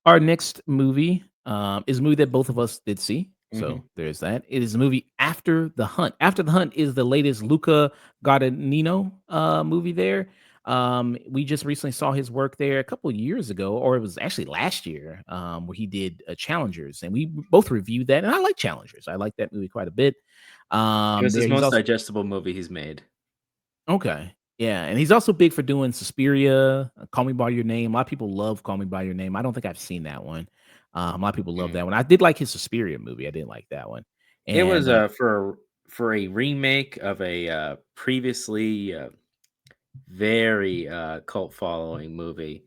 Our next movie, is a movie that both of us did see, Mhm. so there's that. It is a movie After the Hunt. After the Hunt is the latest Luca Guadagnino, movie there. We just recently saw his work there a couple years ago, or it was actually last year, where he did, Challengers, and we both reviewed that, and I like Challengers. I like that movie quite a bit. It was his There he's most also digestible movie he's made. okay. Yeah, and he's also big for doing Suspiria, Call Me by Your Name. A lot of people love Call Me by Your Name. I don't think I've seen that one. A lot of people love Mm. that one. I did like his Suspiria movie. I didn't like that one. It was, And for a remake of a, previously, very, cult following movie,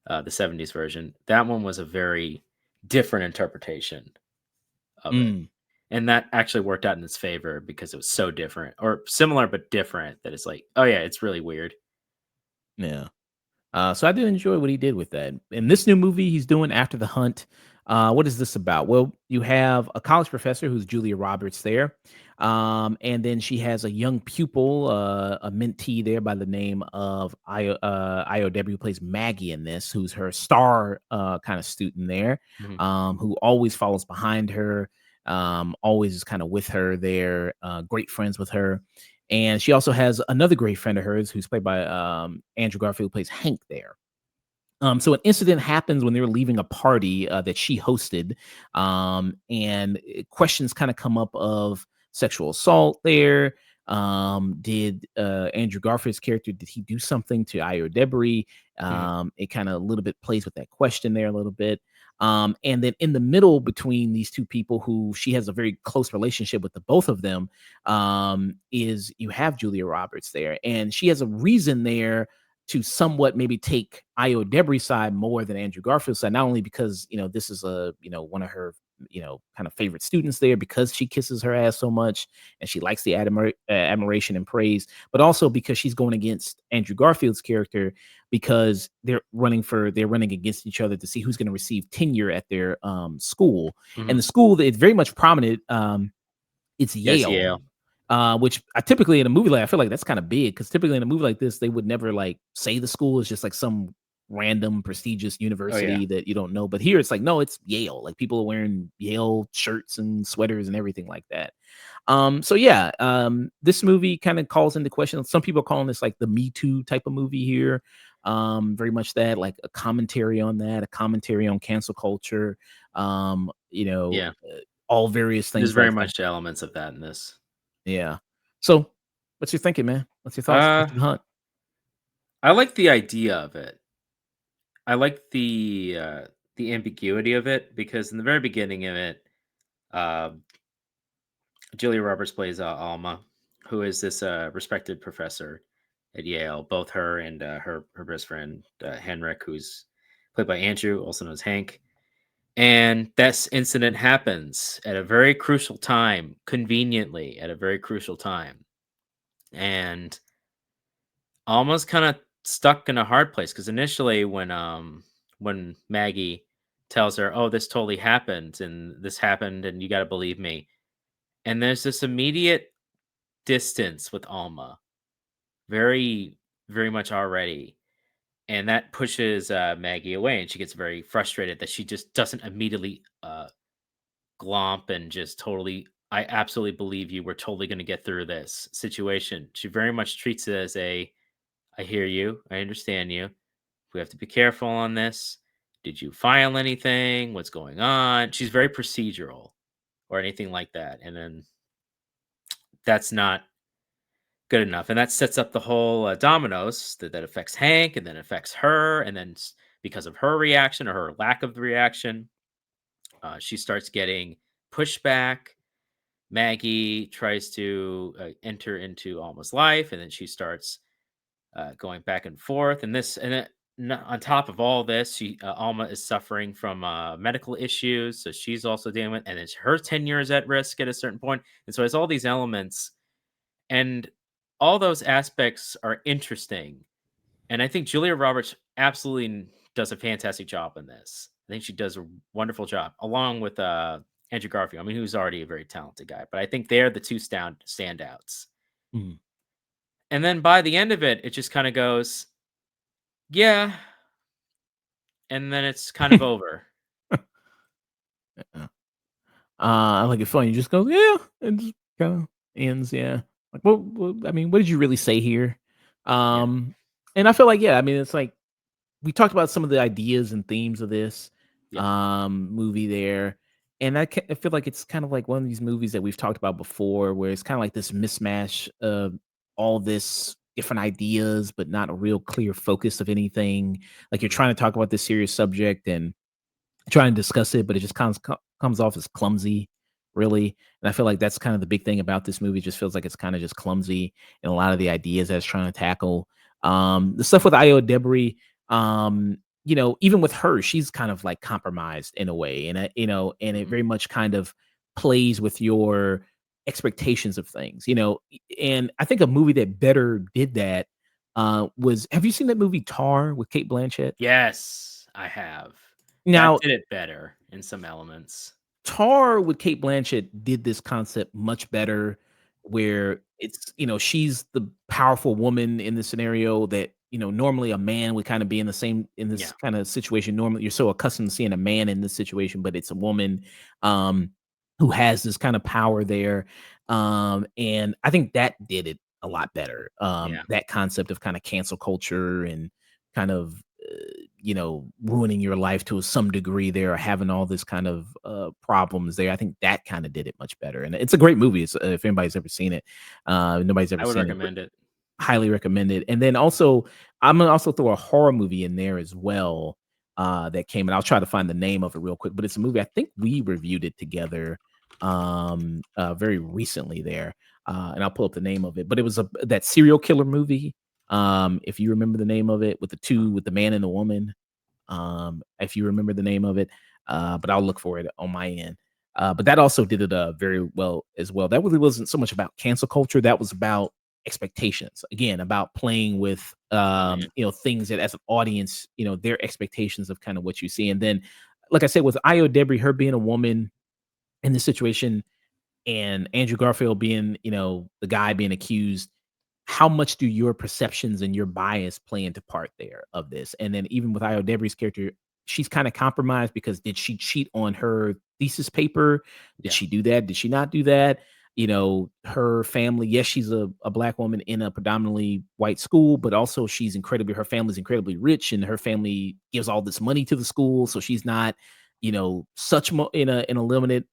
the '70s version. That one was a very different interpretation of it, mm, and that actually worked out in its favor because it was so different or similar but different that it's like, "Oh, yeah, it's really weird." yeah. So I did enjoy what he did with that. In this new movie he's doing After the Hunt, what is this about? Well, you have a college professor who's Julia Roberts there. And then she has a young pupil, a mentee there by the name of IOW, who plays Maggie in this, who's her star kind of student there, Mhm. who always follows behind her, always is kind of with her there, great friends with her. And she also has another great friend of hers who's played by Andrew Garfield, who plays Hank there. So an incident happens when they were leaving a party that she hosted, and questions kind of come up of sexual assault there. Did Andrew Garfield's character, did he do something to Io Debris? Mhm. It kind of a little bit plays with that question there a little bit. And then in the middle between these two people who she has a very close relationship with the both of them, is you have Julia Roberts there. And she has a reason there to somewhat maybe take Io Debris' side more than Andrew Garfield's side, not only because, this is one of her, kind of favorite students there because she kisses her ass so much and she likes the admiration and praise, but also because she's going against Andrew Garfield's character because they're running against each other to see who's going to receive tenure at their school. And the Mhm. school that is very much prominent, it's Yes, Yale, Yale. which I typically in a movie like I feel like that's kind of big because typically in a movie like this, they would never like say the school is just like some random prestigious Oh, yeah. university that you don't know. But here it's like, no, it's Yale. Like people are wearing Yale shirts and sweaters and everything like that. So yeah, this movie kind of calls into question. Some people are calling this like the Me Too type of movie here. Very much that, like a commentary on that, a commentary on cancel culture. Yeah. All various There's things very like that. much elements of that in this. Yeah. So, what's your thinking, man? What's your thoughts Uh, after the hunt? I like the idea of it. I like the ambiguity of it because in the very beginning of it, uh, Julia Roberts plays Alma, who is this respected professor at Yale. Both her and her best friend Henrik, who's played by Andrew, also known as Hank. And this incident happens at a very crucial time, conveniently at a very crucial time, and almost kind of stuck in a hard place because initially when Maggie tells her, "Oh, this totally happened and this happened and you got to believe me." And there's this immediate distance with Alma, very very much already. And that pushes Maggie away and she gets very frustrated that she just doesn't immediately glomp and just totally, "I absolutely believe you. We're totally going to get through this situation." She very much treats it as a, "I hear you. I understand you. We have to be careful on this. Did you file anything? What's going on?" She's very procedural or anything like that. And then that's not good enough. And that sets up the whole dominoes that affects Hank and then affects her. And then because of her reaction or her lack of the reaction, she starts getting pushback. Maggie tries to enter into Alma's life, and then she starts going back and forth. And on top of all this, Alma is suffering from medical issues, so she's also dealing with, and it's her tenure is at risk at a certain point. And so it's all these elements, and all those aspects are interesting. And I think Julia Roberts absolutely does a fantastic job in this. I think she does a wonderful job, along with Andrew Garfield. I mean, who's already a very talented guy, but I think they're the two standouts. Mhm. And then by the end of it, it just kind of goes, yeah, and then it's kind of over. Yeah. I like it funny. You just go, yeah, and just kind of ends. Yeah. Like, I mean, what did you really say here? Yeah, Um, and I feel like, yeah, I mean, it's like we talked about some of the ideas and themes of this yeah, movie there, and I feel like it's kind of like one of these movies that we've talked about before, where it's kind of like this mismatch of all this different ideas, but not a real clear focus of anything. Like you're mhm, trying to talk about this serious subject and try and discuss it, but it just comes off as clumsy, really. And I feel like that's kind of the big thing about this movie. It just feels like it's kind of just clumsy and a lot of the ideas that it's trying to tackle. The stuff with Io Debris, even with her, she's kind of like compromised in a way, and and it mhm. very much kind of plays with your expectations of things, and I think a movie that better did that was, have you seen that movie Tar with Kate Blanchett? Yes, I have. That Now, did it better in some elements. Tar with Kate Blanchett did this concept much better, where it's, she's the powerful woman in the scenario that, normally a man would kind of be in this Yeah, kind of situation. Normally, you're so accustomed to seeing a man in this situation, but it's a woman um, who has this kind of power there. And I think that did it a lot better. yeah. That concept of kind of cancel culture and kind of ruining your life to some degree there, or having all this kind of problems there. I think that kind of did it much better, and it's a great movie. If anybody's ever seen it, nobody's ever I would seen it, but recommend it. highly recommended. And then also, I'm gonna also throw a horror movie in there as well. That came, and I'll try to find the name of it real quick. But it's a movie I think we reviewed it together very recently there. And I'll pull up the name of it. But it was that serial killer movie. If you remember the name of it, with the man and the woman, if you remember the name of it, but I'll look for it on my end. But that also did it very well as well. That really wasn't so much about cancel culture. That was about expectations. Again, about playing with Oh, yeah. things that as an audience, their expectations of kind of what you see. And then, like I said, with Io Debris, her being a woman in this situation, and Andrew Garfield being, the guy being accused, how much do your perceptions and your bias play into part there of this? And then even with Io Debris' character, she's kind of compromised because did she cheat on her thesis paper? Did Yeah. she do that? Did she not do that? Her family, yes, she's a black woman in a predominantly white school, but also her family's incredibly rich, and her family gives all this money to the school. So she's not, in a limited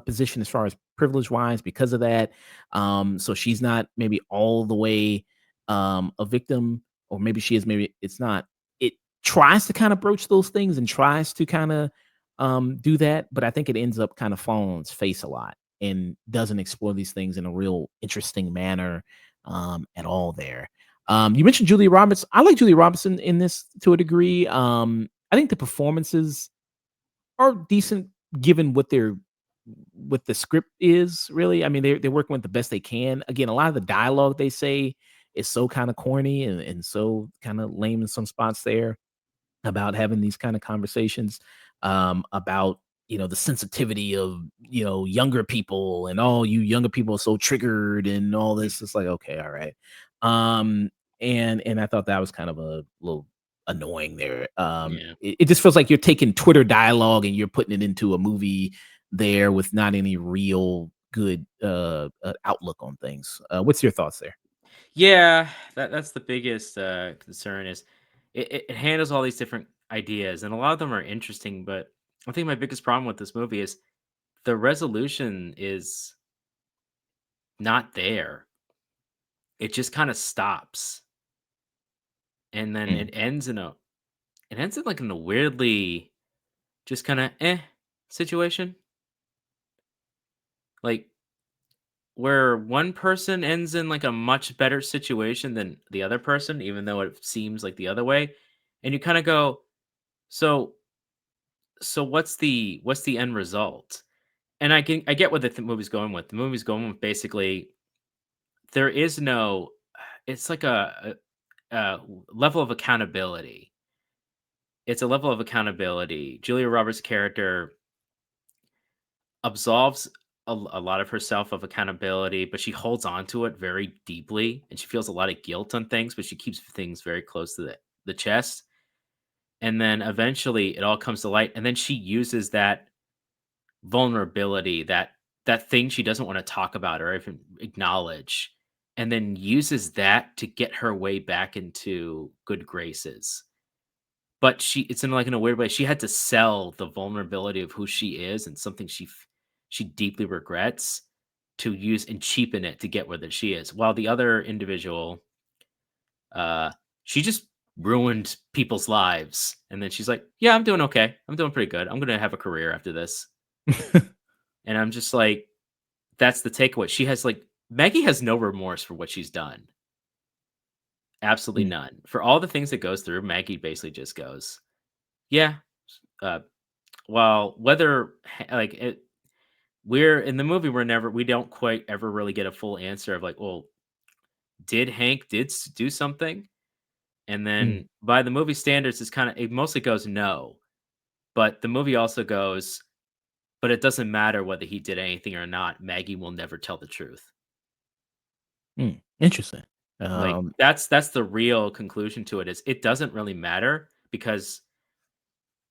position as far as privilege wise because of that. So she's not maybe all the way a victim, or maybe she is, maybe it's not. It tries to kind of broach those things and tries to kind of do that, but I think it ends up kind of falling on its face a lot and doesn't explore these things in a real interesting manner at all there. You mentioned Julia Roberts. I like Julia Robertson in this to a degree. I think the performances are decent given what the script is, really. I mean, they're working with the best they can. Again, a lot of the dialogue they say is so kind of corny and so kind of lame in some spots there, about having these kind of conversations about the sensitivity of younger people, and all you younger people are so triggered and all this. It's like, okay, all right. um and I thought that was kind of a little annoying there. Yeah. It just feels like you're taking Twitter dialogue and you're putting it into a movie there with not any real good outlook on things. What's your thoughts there? Yeah, that's the biggest concern is it handles all these different ideas, and a lot of them are interesting. But I think my biggest problem with this movie is the resolution is not there. It just kind of stops, and then Mm, it ends in like in a weirdly just kind of situation, like where one person ends in like a much better situation than the other person, even though it seems like the other way, and you kind of go, so what's the end result? And I get what the movie's going with. The movie's going with basically there is no, it's like a level of accountability. it's a level of accountability. Julia Roberts' character absolves a lot of herself of accountability, but she holds on to it very deeply, and she feels a lot of guilt on things, but she keeps things very close to the chest. And then eventually it all comes to light, and then she uses that vulnerability, that thing she doesn't want to talk about or even acknowledge, and then uses that to get her way back into good graces. But it's in like in a weird way. She had to sell the vulnerability of who she is and something she deeply regrets to use and cheapen it to get where that she is. While the other individual, uh, she just ruined people's lives, and then she's like, "Yeah, I'm doing okay. I'm doing pretty good. I'm gonna have a career after this." And I'm just like, that's the takeaway. She has like Maggie has no remorse for what she's done. Absolutely Mm, none. For all the things that goes through, Maggie basically just goes, "Yeah, uh, well, whether like we're in the movie, we don't quite ever really get a full answer of like, well, did Hank do something?" And mm, then by the movie standards, it mostly goes no, but the movie also goes, but it doesn't matter whether he did anything or not. Maggie will never tell the truth. interesting. Like Um, that's the real conclusion to it is it doesn't really matter because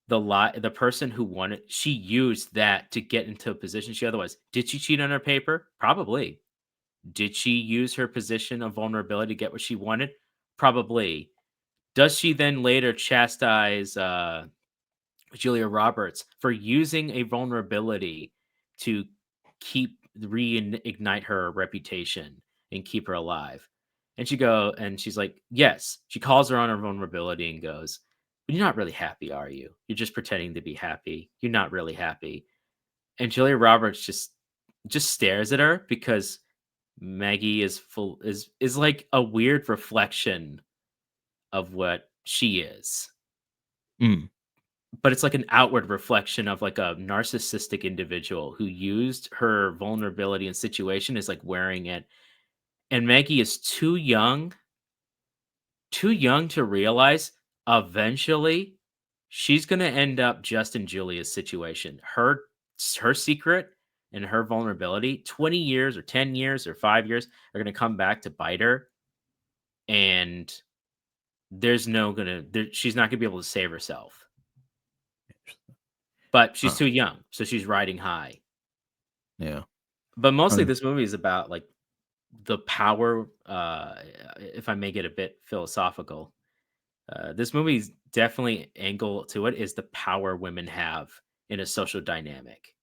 the person who won it, she used that to get into a position she otherwise. Did she cheat on her paper? Probably. Did she use her position of vulnerability to get what she wanted? Probably. Does she then later chastise Julia Roberts for using a vulnerability to reignite her reputation and keep her alive? And she's like, yes. She calls her on her vulnerability and goes, but you're not really happy, are you? You're just pretending to be happy. You're not really happy. And Julia Roberts just stares at her because Maggie is like a weird reflection of what she is. mm, But it's like an outward reflection of like a narcissistic individual who used her vulnerability and situation is like wearing it. And Maggie is too young to realize eventually she's going to end up just in Julia's situation. Her secret and her vulnerability 20 years or 10 years or 5 years are going to come back to bite her, and she's not going to be able to save herself. But she's huh, too young, so she's riding high. yeah. But mostly Um, this movie is about like the power, if I may get a bit philosophical. This movie's definitely angle to it is the power women have in a social dynamic.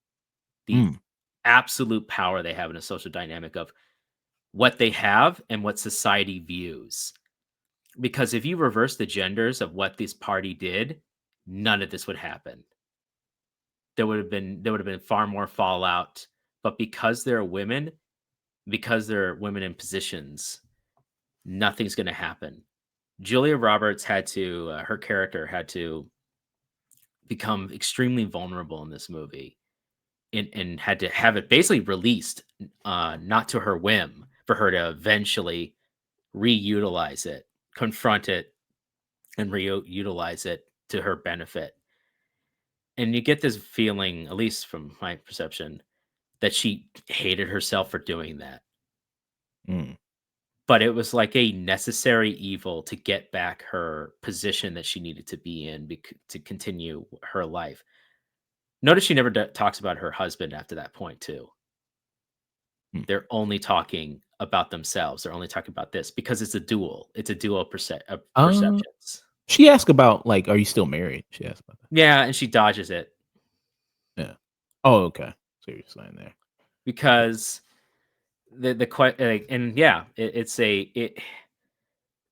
The mm, absolute power they have in a social dynamic of what they have and what society views. Because if you reverse the genders of what this party did, none of this would happen. There would have been far more fallout. But because they're women in positions, nothing's going to happen. Julia Roberts her character had to become extremely vulnerable in this movie, and had to have it basically released, not to her whim, for her to eventually reutilize it, confront it, and reutilize it to her benefit. And you get this feeling, at least from my perception, that she hated herself for doing that. mm, But it was like a necessary evil to get back her position that she needed to be in to continue her life. Notice she never talks about her husband after that point, too. mm. They're only talking about themselves. They're only talking about this because it's a duel. It's a duel of Uh, perceptions. she asked about, like, "Are you still married?" She asked about that. Yeah, and she dodges it Yeah. Oh, okay. So you're saying there. because and yeah, it's a it.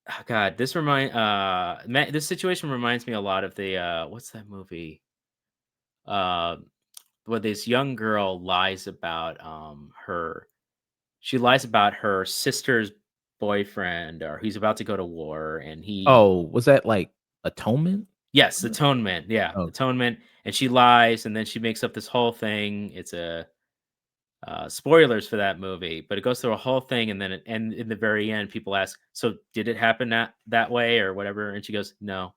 Oh God, this situation reminds me a lot of the what's that movie? Uh, where this young girl lies about her she lies about her sister's boyfriend, or he's about to go to war, and he Oh, was that, like, Atonement? yes, atonement, yeah, Oh, atonement, and she lies, and then she makes up this whole thing. It's a spoilers for that movie, but it goes through a whole thing, and in the very end, people ask, "So did it happen that way or whatever?" And she goes, "No."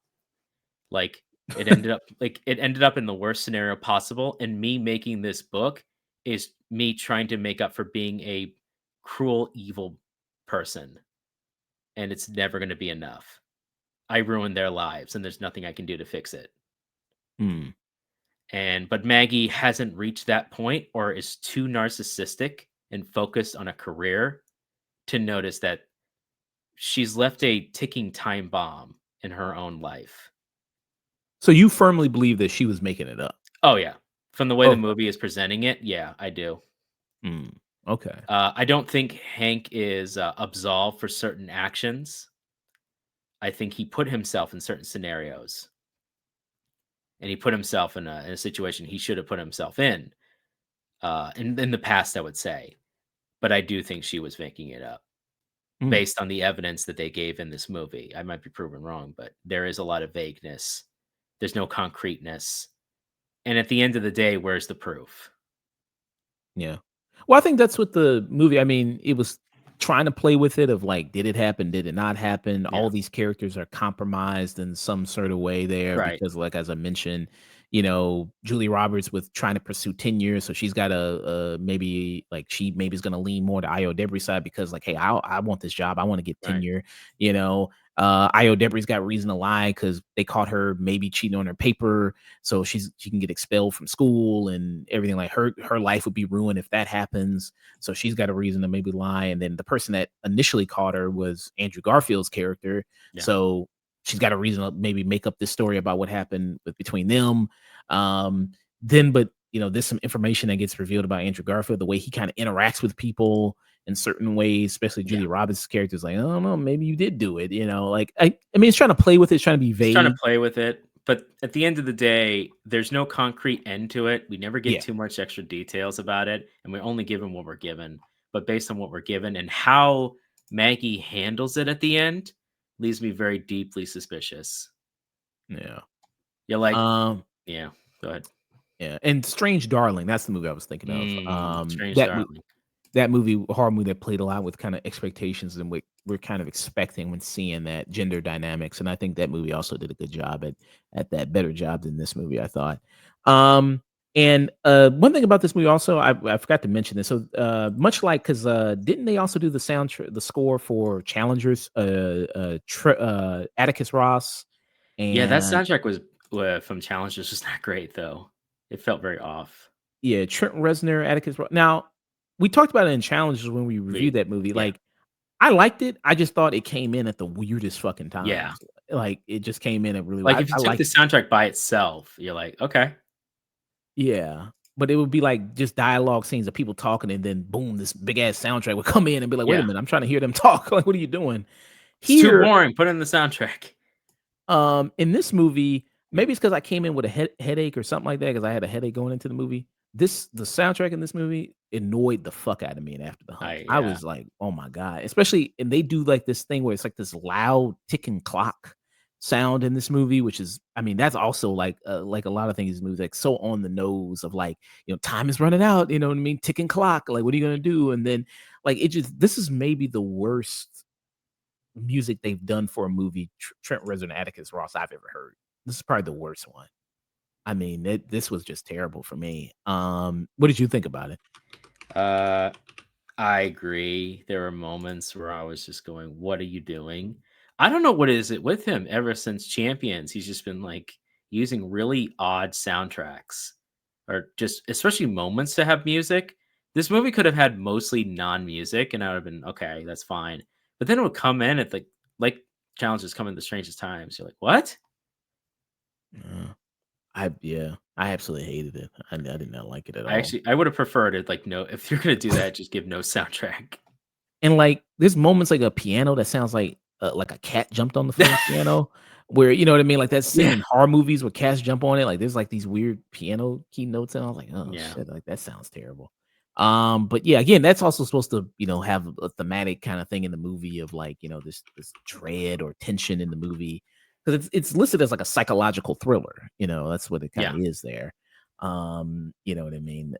Like it ended up in the worst scenario possible, and me making this book is me trying to make up for being a cruel, evil person, and it's never gonna be enough. I ruined their lives, and there's nothing I can do to fix it. Mm. But Maggie hasn't reached that point or is too narcissistic and focused on a career to notice that she's left a ticking time bomb in her own life. So you firmly believe that she was making it up? Oh, yeah. From the way the Okay. movie is presenting it, yeah, I do. Mm. Okay. I don't think Hank is, absolved for certain actions. I think he put himself in certain scenarios, and he put himself in a situation he should have put himself in the past, I would say. But I do think she was making it up Mm. based on the evidence that they gave in this movie. I might be proven wrong, but there is a lot of vagueness. There's no concreteness. And at the end of the day, where's the proof? Yeah. Well, I think that's what the movie I mean, it was trying to play with it of like, did it happen? Did it not happen? Yeah. All these characters are compromised in some sort of way there Right. because, like, as I mentioned, Julie Roberts with trying to pursue tenure. So she's got a maybe like she maybe is going to lean more to Io Debris side because, like, hey, I want this job. I want to get Right. tenure, you know. Io Debris got reason to lie because they caught her maybe cheating on her paper so she can get expelled from school and everything like her life would be ruined if that happens so she's got a reason to maybe lie and then the person that initially caught her was Andrew Garfield's character Yeah. so she's got a reason to maybe make up this story about what happened between them then but there's some information that gets revealed about Andrew Garfield the way he kind of interacts with people in certain ways, especially Yeah. Julia Roberts' character is like, I don't know, maybe you did do it, like I mean, it's trying to play with it, it's trying to be He's trying to vague. play with it, but at the end of the day, there's no concrete end to it. We never get Yeah. too much extra details about it, and we're only given what we're given. But based on what we're given and how Maggie handles it at the end leaves me very deeply suspicious. Yeah. You're like, Um, yeah, go ahead. yeah, and Strange Darling, that's the movie I was thinking of. Strange Darling. That movie, horror movie that played a lot with kind of expectations and what we're kind of expecting when seeing that gender dynamics, and I think that movie also did a good job at that, better job than this movie, I thought. And one thing about this movie also, I forgot to mention this. So, much like because didn't they also do the score for Challengers? Atticus Ross Yeah, that and soundtrack was from Challenge was just not great though. It felt very off. yeah, Trent Reznor, Atticus Ross. Now, we talked about it in Challenges when we reviewed that movie. Yeah, Like, I liked it. I just thought it came in at the weirdest fucking yeah. times. Like, it just came in at really. Like I, if you I took liked the it. soundtrack by itself, you're like, okay, Yeah, but it would be like just dialogue scenes of people talking, and then boom, this big ass soundtrack would come in and be like, "Wait a yeah. minute, I'm trying to hear them talk. Like, what are you doing?" It's too Here, boring. Put in the soundtrack. in this movie, maybe it's because I came in with a headache or something like that, because I had a headache going into the movie. The soundtrack in this movie annoyed the fuck out of me, and after the I hunt, I yeah. was like, "Oh my god!" Especially, and they do like this thing where it's like this loud ticking clock sound in this movie, which is, I mean, that's also like a lot of things in this movie, like so on the nose of like, time is running out, you know what I mean? Ticking clock, like what are you gonna do? And then like it just this is maybe the worst music they've done for a movie, Trent Reznor and Atticus Ross, I've ever heard. This is probably the worst one. I mean, this was just terrible for me. What did you think about it? Uh, I agree. There were moments where I was just going, "What are you doing?" I don't know what is it with him ever since Champions. He's just been like using really odd soundtracks or just especially moments to have music. This movie could have had mostly non-music and I would have been okay, that's fine. But then it would come in at like challenges come in the strangest times. You're like, "What?" I absolutely hated it. I did not like it at all. I would have preferred it like no if you're going to do that, just give no soundtrack. And, like, there's moments like a piano that sounds like a cat jumped on the fucking piano, where you know what I mean? Like, that scene Yeah. in horror movies where cats jump on it, like, there's, like, these weird piano key notes, and I was like, "Oh, Yeah. shit," like, that sounds terrible. But, yeah, again, that's also supposed to, have a thematic kinda thing in the movie of, like, this dread or tension in the movie, because it's listed as, like, a psychological thriller, that's what it kinda Yeah. is there. You know what I mean?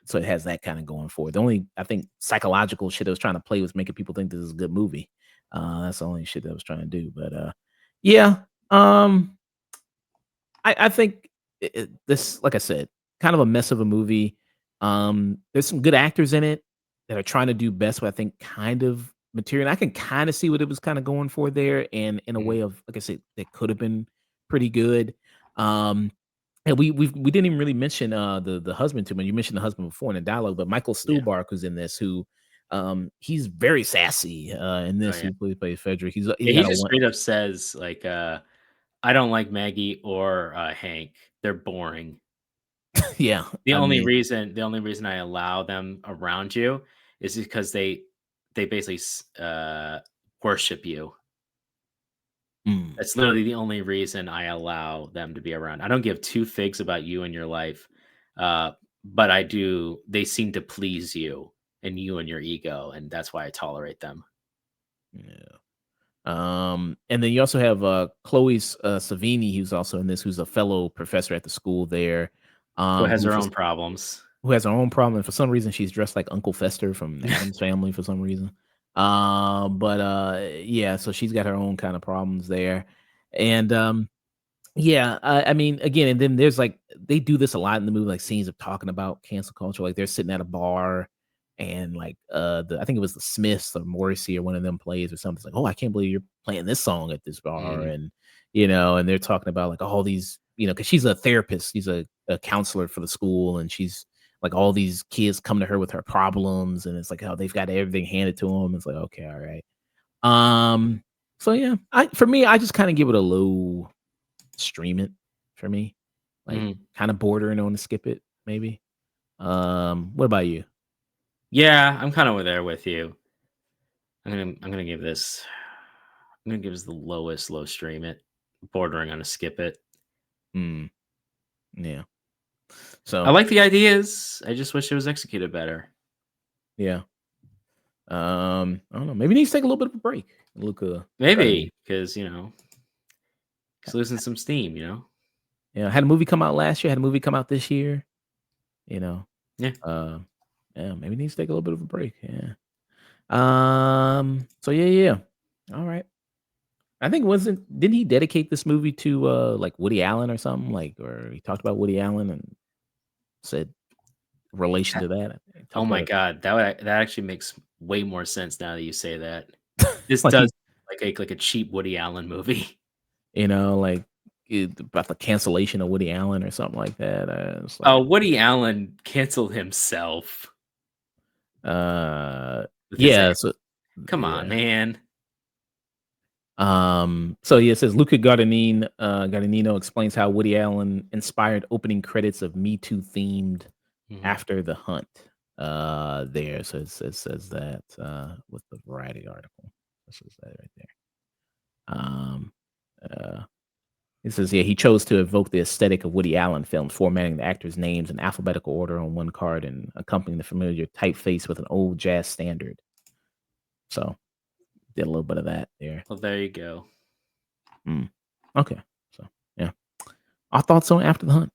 So it has that kinda going for it. The only, I think, psychological shit it was trying to play was making people think this is a good movie. That's the only shit that I was trying to do, but, yeah, um, I think this, like I said, kind of a mess of a movie. There's some good actors in it that are trying to do best, but I think kind of material. And I can kind of see what it was kind of going for there, and in a Mhm. way of, like I said, that could have been pretty good. Um, and we didn't even really mention the husband too much. You mentioned the husband before in the dialogue, but Michael Yeah. Stuhlbarg, who's in this, who he's very sassy in Oh, this. yeah. Who plays Frederick? He's Yeah, he got a just one. straight up says, like, "I don't like Maggie or, Hank. They're boring. Yeah, I mean, The only reason I allow them around you is because they basically worship you. mm. That's literally the only reason I allow them to be around. I don't give 2 figs about you and your life, uh, but I do they seem to please you and your ego, and that's why I tolerate them." Yeah. And then you also have Chloe Savini, who's also in this, who's a fellow professor at the school there, Who has who her own problems. who has her own problem. And for some reason, she's dressed like Uncle Fester from the Adams Family for some reason. But yeah, so she's got her own kind of problems there, and yeah, I mean, again, and then there's like they do this a lot in the movie, like scenes of talking about cancel culture. Like they're sitting at a bar and like I think it was the Smiths or Morrissey or one of them plays or something. It's like, oh, I can't believe you're playing this song at this bar. Mhm, And and they're talking about like all these, because she's a therapist, she's a counselor for the school, and she's like all these kids come to her with her problems, and it's like how they've got everything handed to them. It's like, okay, all right. So yeah, I for me, I just kind of give it a low stream it for me, like, mhm. kinda bordering on to skip it, maybe. What about you? Yeah, I'm kinda there with you. I'm gonna give this the lowest low stream it, bordering on a skip it. Mm, yeah. I So, like the ideas, I just wish it was executed better. yeah. I don't know, maybe he needs to take a little bit of a break, Luca Guadagnino. Maybe, because he's losing some steam, you know? Yeah, had a movie come out last year, had a movie come out this year, you know? Yeah. Uh, yeah, maybe he needs to take a little bit of a break, yeah. So yeah. Alright. I think didn't he dedicate this movie to, like, Woody Allen or something? Like, or he talked about Woody Allen and said relation to that. He Oh talked my about it god, that actually makes way more sense now that you say that. This like does he like a cheap Woody Allen movie. like, about the cancellation of Woody Allen or something like that. It's Oh, like, Woody Allen canceled himself uh, with his yeah, act. so Come on, yeah. man. So yeah, it says Luca Guadagnino explains how Woody Allen inspired opening credits of Me Too themed Mhm. After the Hunt. There, so it says that with the Variety article. It says that right there. Uh, It says, yeah, he chose to evoke the aesthetic of Woody Allen films, formatting the actors' names in alphabetical order on one card and accompanying the familiar typeface with an old jazz standard. So did a little bit of that there. Well, there you go. Mm. Okay. So yeah. Our thoughts on After the Hunt.